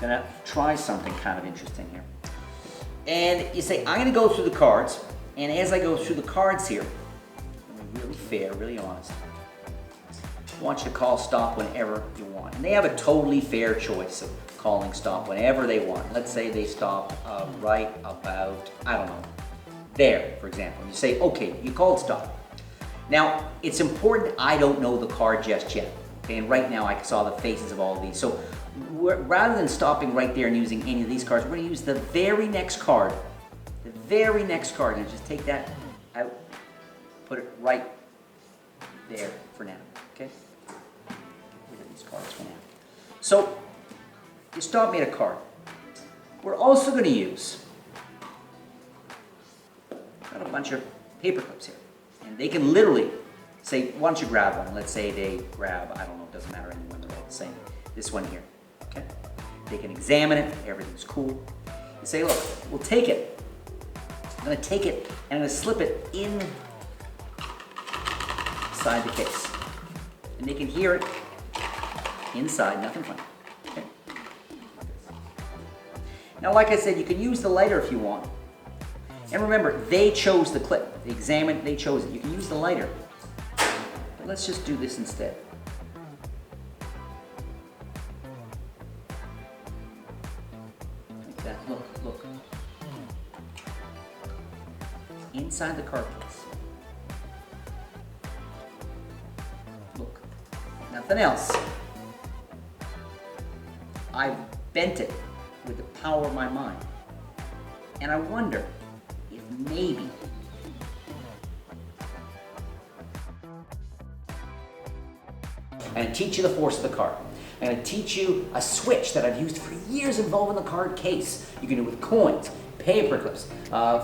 Gonna try something kind of interesting here. And you say, I'm gonna go through the cards, and as I go through the cards here, I'm really fair, really honest. I want you to call stop whenever you want. And they have a totally fair choice of calling stop whenever they want. Let's say they stop right about, I don't know, there, for example. And you say, okay, you called stop. Now, it's important I don't know the card just yet. Okay, and right now I saw the faces of all of these. So rather than stopping right there and using any of these cards, we're going to use the very next card. The very next card. And just take that out, put it right there for now. Okay? Get rid of these cards for now. So, you stop me at a card. We're also going to use, got a bunch of paper clips here. And they can literally say, why don't you grab one? Let's say they grab, I don't know, it doesn't matter anyone, they're all the same. This one here, okay? They can examine it, everything's cool. You say, look, we'll take it. I'm gonna take it and I'm gonna slip it inside the case. And they can hear it inside, nothing funny. Okay? Now, like I said, you can use the lighter if you want. And remember, they chose the clip. They examined, they chose it. You can use the lighter. But let's just do this instead. Like that. Look. Inside the card case. Look. Nothing else. I've bent it with the power of my mind. And I wonder, maybe. I'm going to teach you the force of the card. I'm going to teach you a switch that I've used for years involving the card case. You can do it with coins, paper clips,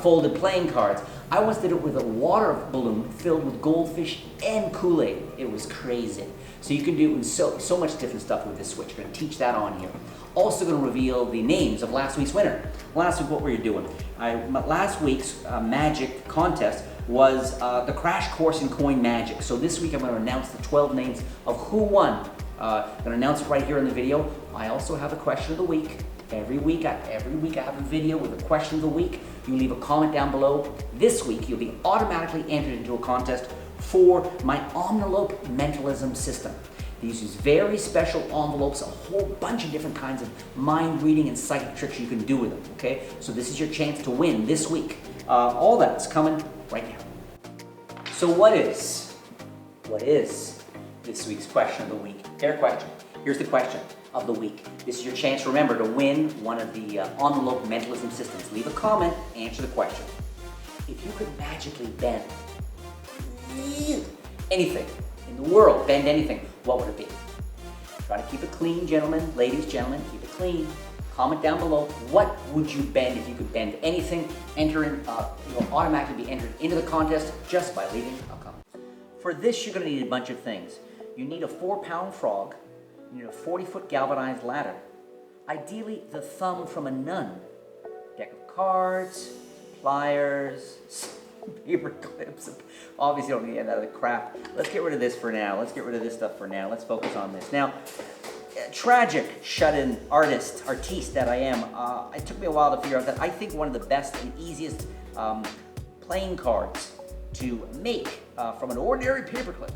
folded playing cards. I once did it with a water balloon filled with goldfish and Kool-Aid. It was crazy. So you can do it with so much different stuff with this switch. I'm going to teach that on here. Also going to reveal the names of last week's winner. Last week, what were you doing? Last week's magic contest was the crash course in coin magic. So this week I'm going to announce the 12 names of who won. I'm going to announce it right here in the video. I also have a question of the week. Every week I have a video with a question of the week. You leave a comment down below. This week you'll be automatically entered into a contest for my envelope mentalism system. These use very special envelopes, a whole bunch of different kinds of mind reading and psychic tricks you can do with them, okay? So this is your chance to win this week. All that's coming right now. So what is this week's question of the week? Fair question. Here's the question of the week. This is your chance, remember, to win one of the envelope mentalism systems. Leave a comment, answer the question. If you could magically bend anything in the world, bend anything, what would it be? Try to keep it clean, gentlemen, ladies, gentlemen, keep it clean. Comment down below, what would you bend if you could bend anything? Enter in, you'll automatically be entered into the contest just by leaving a comment. For this, you're gonna need a bunch of things. You need a 4-pound frog, you need a 40-foot galvanized ladder, ideally the thumb from a nun, deck of cards, pliers, paper clips. Obviously, you don't need any of the crap. Let's get rid of this for now. Let's get rid of this stuff for now. Let's focus on this. Now, tragic shut-in artiste that I am, it took me a while to figure out that I think one of the best and easiest playing cards to make from an ordinary paperclip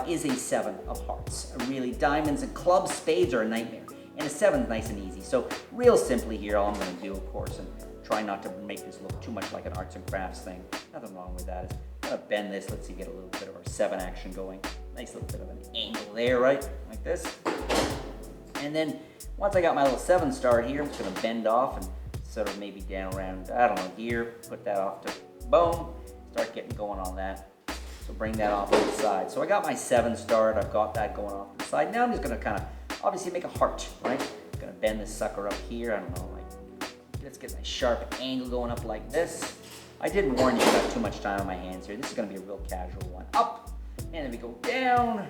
is a 7 of hearts. Really, diamonds and clubs, spades are a nightmare. And a 7 is nice and easy. So real simply here, all I'm going to do, of course, and try not to make this look too much like an arts and crafts thing. Nothing wrong with that. I'm going to bend this. Let's see, get a little bit of our 7 action going. Nice little bit of an angle there, right? Like this. And then once I got my little 7 started here, I'm just going to bend off and sort of maybe down around, I don't know, here. Put that off to boom. Start getting going on that. So bring that off to the side. So I got my 7 started. I've got that going off to the side. Now I'm just going to kind of obviously make a heart, right? I'm going to bend this sucker up here. I don't know, like, let's get my sharp angle going up like this. I did warn you about too much time on my hands here. This is going to be a real casual one. Up, and then we go down,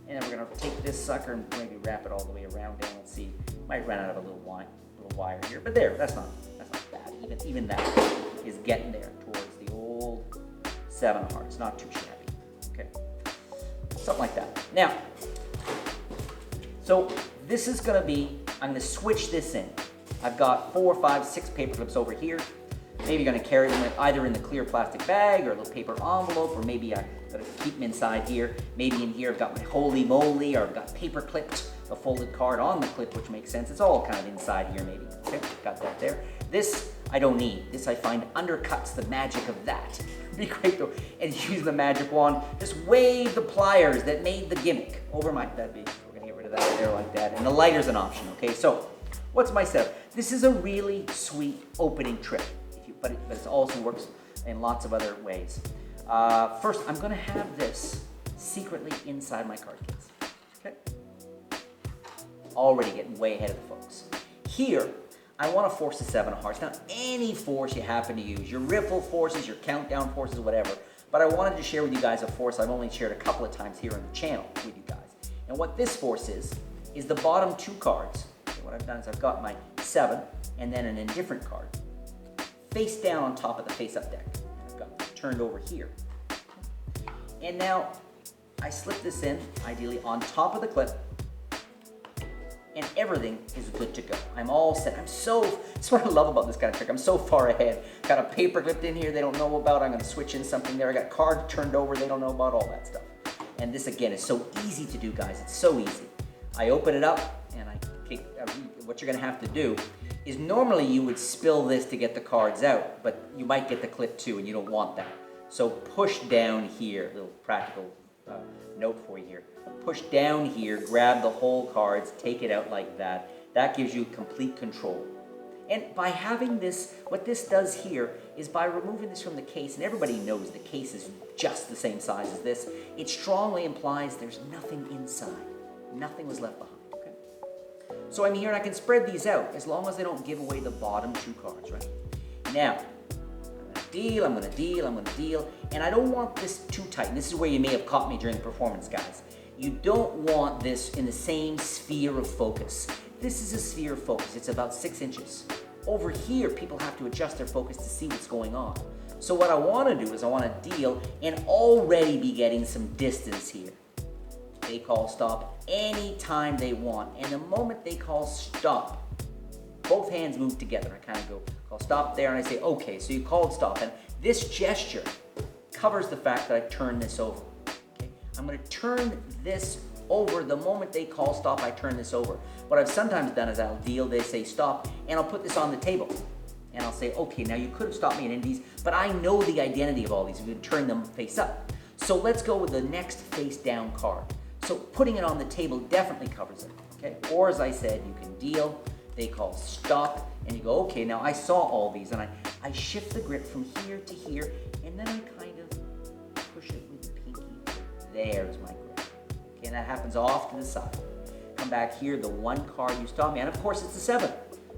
and then we're going to take this sucker and maybe wrap it all the way around down. Let's see, might run out of a little wire here, but there, that's not bad. Even that is getting there towards the old 7 of hearts. Not too shabby. Okay, something like that. Now, so this is going to be I'm gonna switch this in. I've got 4, 5, 6 paper clips over here. Maybe you're gonna carry them either in the clear plastic bag or a little paper envelope, or maybe I'm gonna keep them inside here. Maybe in here I've got my holy moly, or I've got paper clipped, a folded card on the clip, which makes sense. It's all kind of inside here maybe. Okay, got that there. This I don't need. This I find undercuts the magic of that. It'd be great though. And use the magic wand, just wave the pliers that made the gimmick over my, we're gonna get rid of that there like that. And the lighter's an option, okay? So, what's my setup? This is a really sweet opening trick, but it also works in lots of other ways. First, I'm gonna have this secretly inside my card case, okay? Already getting way ahead of the folks. Here, I want to force the 7 of hearts. Now, any force you happen to use, your riffle forces, your countdown forces, whatever, but I wanted to share with you guys a force I've only shared a couple of times here on the channel with you guys. And what this force is the bottom 2 cards. Okay, what I've done is I've got my 7 and then an indifferent card face down on top of the face-up deck. I've got it turned over here. And now, I slip this in, ideally, on top of the clip, and everything is good to go. I'm all set. That's what I love about this kind of trick. I'm so far ahead. Got a paper clipped in here they don't know about. I'm gonna switch in something there. I got card turned over they don't know about, all that stuff. And this again is so easy to do, guys. It's so easy. I open it up and what you're gonna have to do is normally you would spill this to get the cards out, but you might get the clip too and you don't want that. So push down here, little practical note for you here. Push down here, grab the whole cards, take it out like that. That gives you complete control. And by having this, what this does here is by removing this from the case, and everybody knows the case is just the same size as this, it strongly implies there's nothing inside. Nothing was left behind, okay? So I'm here and I can spread these out as long as they don't give away the bottom 2 cards, right? Now, I'm gonna deal, and I don't want this too tight. And this is where you may have caught me during the performance, guys. You don't want this in the same sphere of focus. This is a sphere of focus. It's about 6 inches. Over here, people have to adjust their focus to see what's going on. So what I want to do is I want to deal and already be getting some distance here. They call stop anytime they want, and the moment they call stop, both hands move together. I kind of go, call stop there, and I say, okay, so you called stop. And this gesture covers the fact that I turn this over. Okay? I'm going to turn this over the moment they call stop. I turn this over. What I've sometimes done is I'll deal, they say stop, and I'll put this on the table. And I'll say, okay, now you could have stopped me at any of these, but I know the identity of all these. We can turn them face up. So let's go with the next face down card. So putting it on the table definitely covers it. Okay? Or as I said, you can deal, they call stop, and you go, okay, now I saw all these, and I shift the grip from here to here, and then I kind of push it with the pinky. There's my grip. Okay, and that happens off to the side. Come back here, the 1 card you stopped me, and of course it's the 7.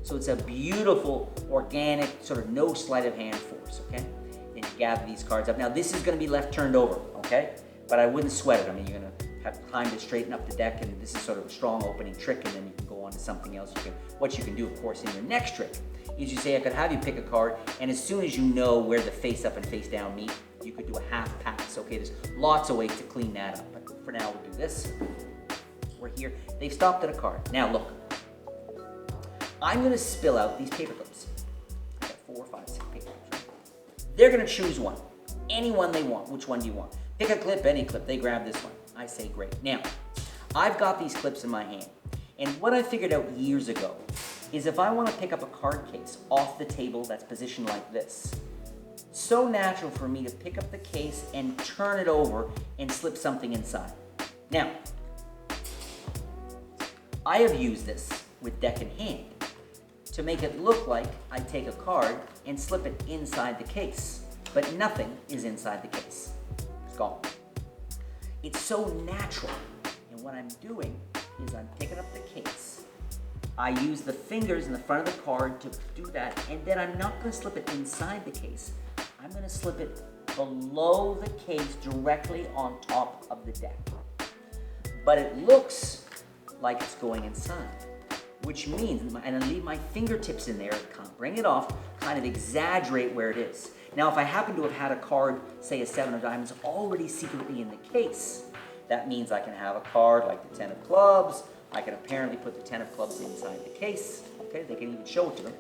So it's a beautiful, organic, sort of no sleight of hand force, okay? Then you gather these cards up. Now this is gonna be left turned over, okay? But I wouldn't sweat it. I mean, you're gonna have time to straighten up the deck, and this is sort of a strong opening trick, and then you can go on to something else. What you can do, of course, in your next trick is you say, I could have you pick a card, and as soon as you know where the face up and face down meet, you could do a half pass, okay? There's lots of ways to clean that up, but for now, we'll do this. We're here. They've stopped at a card. Now look, I'm gonna spill out these paper clips. I got 4, 5, 6 paper clips, right? They're gonna choose one. Any one they want. Which one do you want? Pick a clip, any clip. They grab this one. I say, great. Now, I've got these clips in my hand. And what I figured out years ago is if I want to pick up a card case off the table that's positioned like this, so natural for me to pick up the case and turn it over and slip something inside. Now, I have used this with deck in hand to make it look like I take a card and slip it inside the case, but nothing is inside the case. It's gone. It's so natural, and what I'm doing is I'm picking up the case. I use the fingers in the front of the card to do that, and then I'm not going to slip it inside the case. I'm going to slip it below the case directly on top of the deck. But it looks like it's going inside, which means, and I leave my fingertips in there, can't bring it off, kind of exaggerate where it is. Now, if I happen to have had a card, say a 7 of diamonds, already secretly in the case, that means I can have a card like the 10 of clubs, I can apparently put the 10 of clubs inside the case. Okay, they can even show it to them.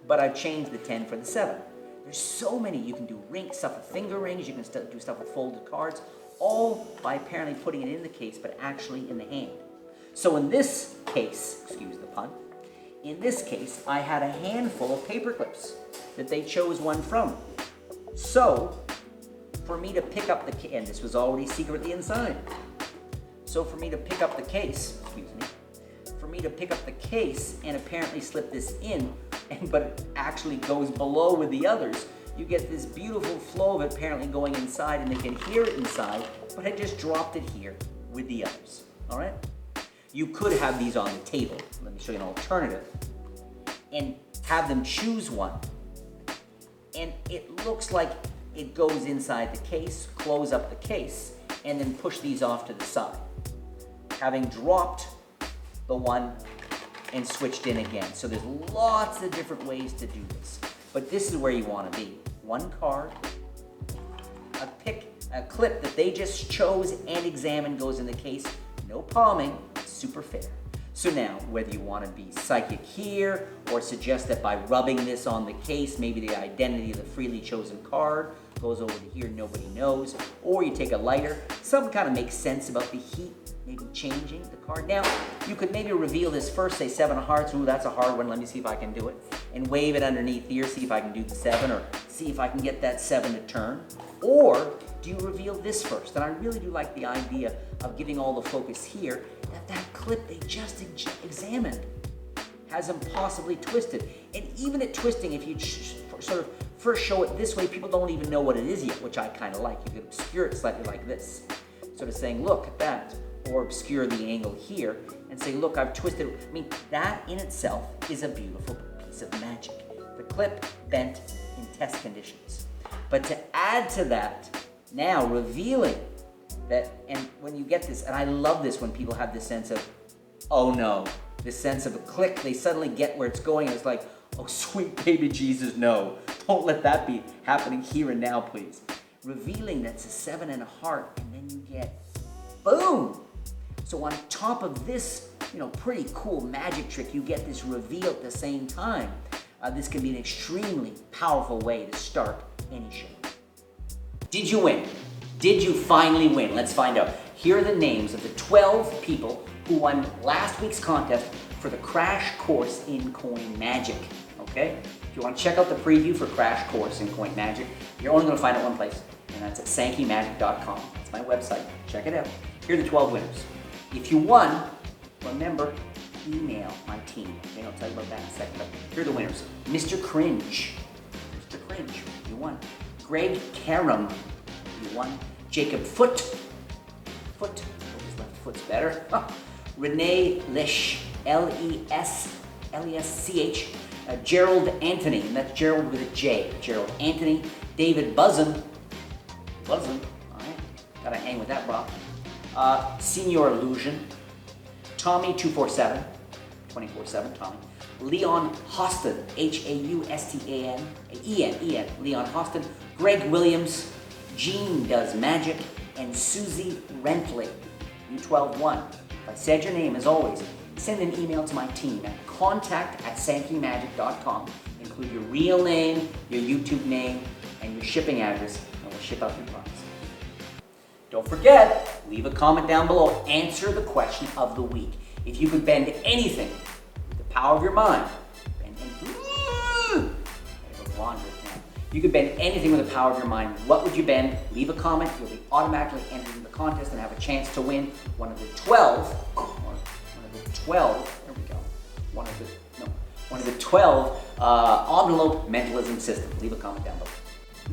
But I've changed the 10 for the 7. There's so many. You can do stuff with finger rings. You can do stuff with folded cards, all by apparently putting it in the case, but actually in the hand. So in this case, excuse the pun, in this case, I had a handful of paper clips that they chose one from. So for me to pick up the case, and this was already secretly inside. So for me to pick up the case, for me to pick up the case and apparently slip this in, but it actually goes below with the others, you get this beautiful flow of it apparently going inside, and they can hear it inside, but I just dropped it here with the others, all right? You could have these on the table. Let me show you an alternative. And have them choose one. And it looks like it goes inside the case, close up the case, and then push these off to the side. Having dropped the one and switched in again. So there's lots of different ways to do this. But this is where you want to be. One card, a clip that they just chose and examined goes in the case. No palming, super fair. So now, whether you want to be psychic here or suggest that by rubbing this on the case, maybe the identity of the freely chosen card goes over to here, nobody knows, or you take a lighter, something kind of makes sense about the heat, maybe changing the card. Now, you could maybe reveal this first, say 7 of hearts, ooh, that's a hard one, let me see if I can do it, and wave it underneath here, see if I can do the 7, or see if I can get that 7 to turn. Or do you reveal this first? And I really do like the idea of giving all the focus here, that clip they just examined has them possibly twisted. And even at twisting, if you sort of first show it this way, people don't even know what it is yet, which I kind of like. You could obscure it slightly like this, sort of saying, look at that, or obscure the angle here and say, look, I've twisted it. I mean, that in itself is a beautiful piece of magic. The clip bent in test conditions. But to add to that, now revealing that, and when you get this, and I love this when people have this sense of, oh no, this sense of a click, they suddenly get where it's going, and it's like, oh sweet baby Jesus, no, don't let that be happening here and now, please. Revealing that's a 7 and a heart, and then you get, boom. So on top of this, pretty cool magic trick, you get this reveal at the same time. This can be an extremely powerful way to start any show. Did you win? Did you finally win? Let's find out. Here are the names of the 12 people who won last week's contest for the Crash Course in Coin Magic, okay? If you want to check out the preview for Crash Course in Coin Magic, you're only going to find it one place, and that's at sankeymagic.com. That's my website. Check it out. Here are the 12 winners. If you won, remember, email my team. Okay, I'll tell you about that in a second. But here are the winners. Mr. Cringe. Mr. Cringe, you won. Greg Karam, you won. Jacob Foot. Hope his left foot's better. Renee Lish, L-E-S-C-H. Gerald Anthony, and that's Gerald with a J. Gerald Anthony. David Buzzin. All right. Gotta hang with that, Rob. Senior Illusion. Tommy 247. 24/7, Tommy. Leon Hostin, H-A-U-S-T-A-N, Leon Hostin. Greg Williams. Jean Does Magic. And Susie Rentley. You 12-1. If I said your name, as always, send an email to my team at contact@sankeymagic.com. Include your real name, your YouTube name, and your shipping address, and we'll ship out your prize. Don't forget, leave a comment down below. Answer the question of the week. If you could bend anything with the power of your mind, you could bend anything with the power of your mind, what would you bend? Leave a comment. You'll be automatically entered in the contest and have a chance to win one of the 12 envelope mentalism system. Leave a comment down below.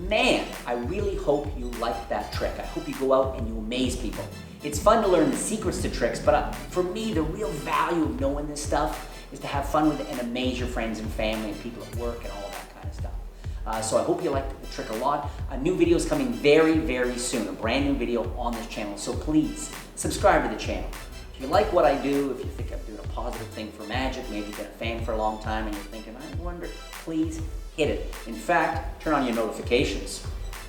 Man, I really hope you liked that trick. I hope you go out and you amaze people. It's fun to learn the secrets to tricks, but for me, the real value of knowing this stuff is to have fun with it and amaze your friends and family and people at work and all that kind of stuff. So I hope you liked the trick a lot. A new video is coming very, very soon, a brand new video on this channel, so please subscribe to the channel. If you like what I do, if you think I'm doing a positive thing for magic, maybe you've been a fan for a long time and you're thinking, I wonder, please hit it. In fact, turn on your notifications.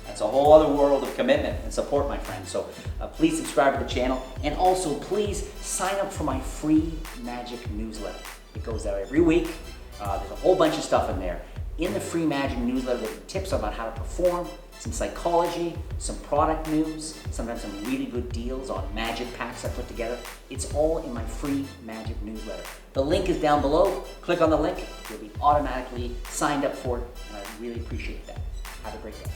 That's a whole other world of commitment and support, my friends. So please subscribe to the channel, and also please sign up for my free magic newsletter. It goes out every week. There's a whole bunch of stuff in there. In the free magic newsletter, there's tips about how to perform, some psychology, some product news, sometimes some really good deals on magic packs I put together. It's all in my free magic newsletter. The link is down below. Click on the link. You'll be automatically signed up for it, and I really appreciate that. Have a great day.